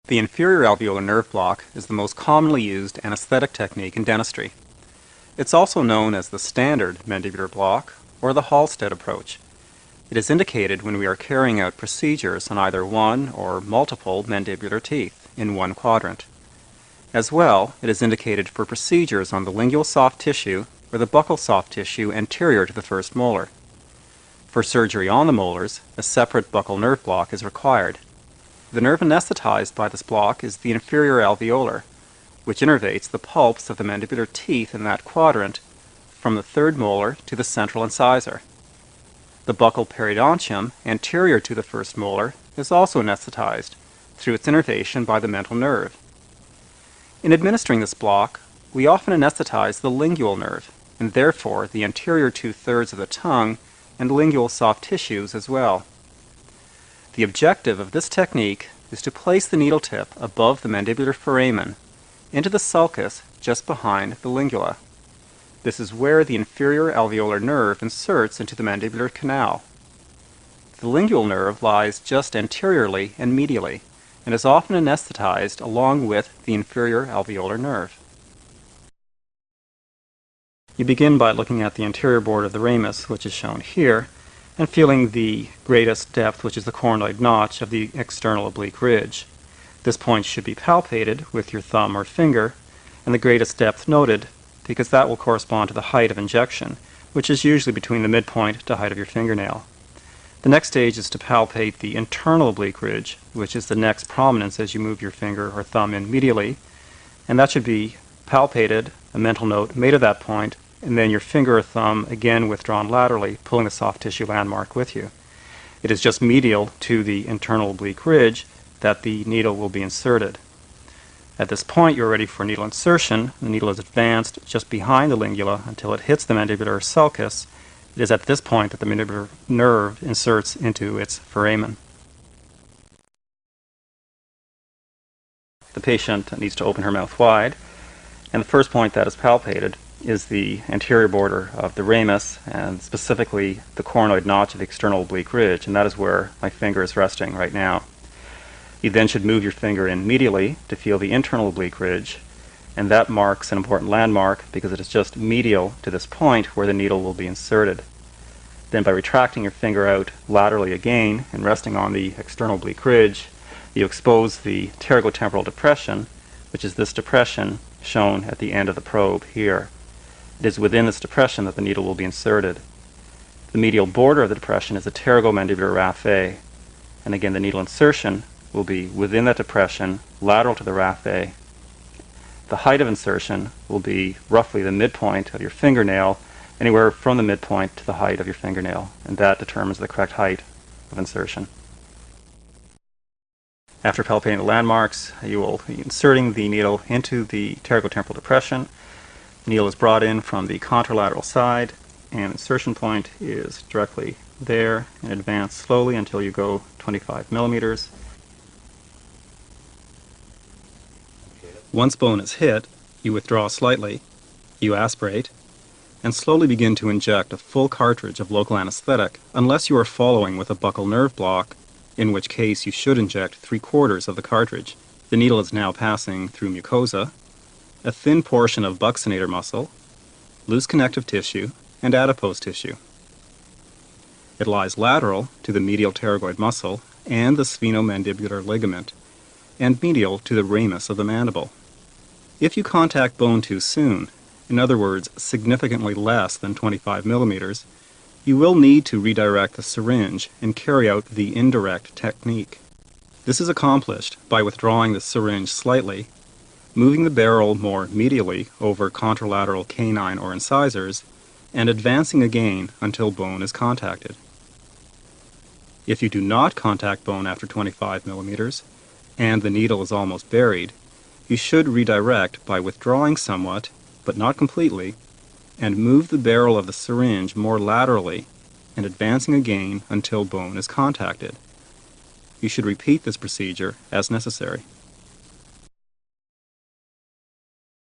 The inferior alveolar nerve block is the most commonly used anesthetic technique in dentistry. It's also known as the standard mandibular block or the Halsted approach. It is indicated when we are carrying out procedures on either one or multiple mandibular teeth in one quadrant. As well, it is indicated for procedures on the lingual soft tissue or the buccal soft tissue anterior to the first molar. For surgery on the molars, a separate buccal nerve block is required. The nerve anesthetized by this block is the inferior alveolar, which innervates the pulps of the mandibular teeth in that quadrant from the third molar to the central incisor. The buccal periodontium anterior to the first molar is also anesthetized through its innervation by the mental nerve. In administering this block, we often anesthetize the lingual nerve, and therefore the anterior two-thirds of the tongue and lingual soft tissues as well. The objective of this technique is to place the needle tip above the mandibular foramen into the sulcus just behind the lingula. This is where the inferior alveolar nerve inserts into the mandibular canal. The lingual nerve lies just anteriorly and medially and is often anesthetized along with the inferior alveolar nerve. You begin by looking at the anterior border of the ramus, which is shown here, and feeling the greatest depth, which is the coronoid notch of the external oblique ridge. This point should be palpated with your thumb or finger, and the greatest depth noted, because that will correspond to the height of injection, which is usually between the midpoint to height of your fingernail. The next stage is to palpate the internal oblique ridge, which is the next prominence as you move your finger or thumb in medially, and that should be palpated, a mental note made at that point, and then your finger or thumb again withdrawn laterally, pulling the soft tissue landmark with you. It is just medial to the internal oblique ridge that the needle will be inserted. At this point, you're ready for needle insertion. The needle is advanced just behind the lingula until it hits the mandibular sulcus. It is at this point that the mandibular nerve inserts into its foramen. The patient needs to open her mouth wide, and the first point that is palpated is the anterior border of the ramus, and specifically the coronoid notch of the external oblique ridge, and that is where my finger is resting right now. You then should move your finger in medially to feel the internal oblique ridge, and that marks an important landmark because it is just medial to this point where the needle will be inserted. Then by retracting your finger out laterally again and resting on the external oblique ridge, you expose the pterygotemporal depression, which is this depression shown at the end of the probe here. It is within this depression that the needle will be inserted. The medial border of the depression is the pterygomandibular raphe, and again the needle insertion will be within that depression, lateral to the raphe. The height of insertion will be roughly the midpoint of your fingernail, anywhere from the midpoint to the height of your fingernail, and that determines the correct height of insertion. After palpating the landmarks, you will be inserting the needle into the pterygotemporal depression. The needle is brought in from the contralateral side, and insertion point is directly there, and advance slowly until you go 25 millimeters. Once bone is hit, you withdraw slightly, you aspirate, and slowly begin to inject a full cartridge of local anesthetic unless you are following with a buccal nerve block, in which case you should inject 3/4 of the cartridge. The needle is now passing through mucosa, a thin portion of buccinator muscle, loose connective tissue, and adipose tissue. It lies lateral to the medial pterygoid muscle and the sphenomandibular ligament, and medial to the ramus of the mandible. If you contact bone too soon, in other words, significantly less than 25 millimeters, you will need to redirect the syringe and carry out the indirect technique. This is accomplished by withdrawing the syringe slightly, moving the barrel more medially over contralateral canine or incisors, and advancing again until bone is contacted. If you do not contact bone after 25 millimeters, and the needle is almost buried, you should redirect by withdrawing somewhat, but not completely, and move the barrel of the syringe more laterally and advancing again until bone is contacted. You should repeat this procedure as necessary.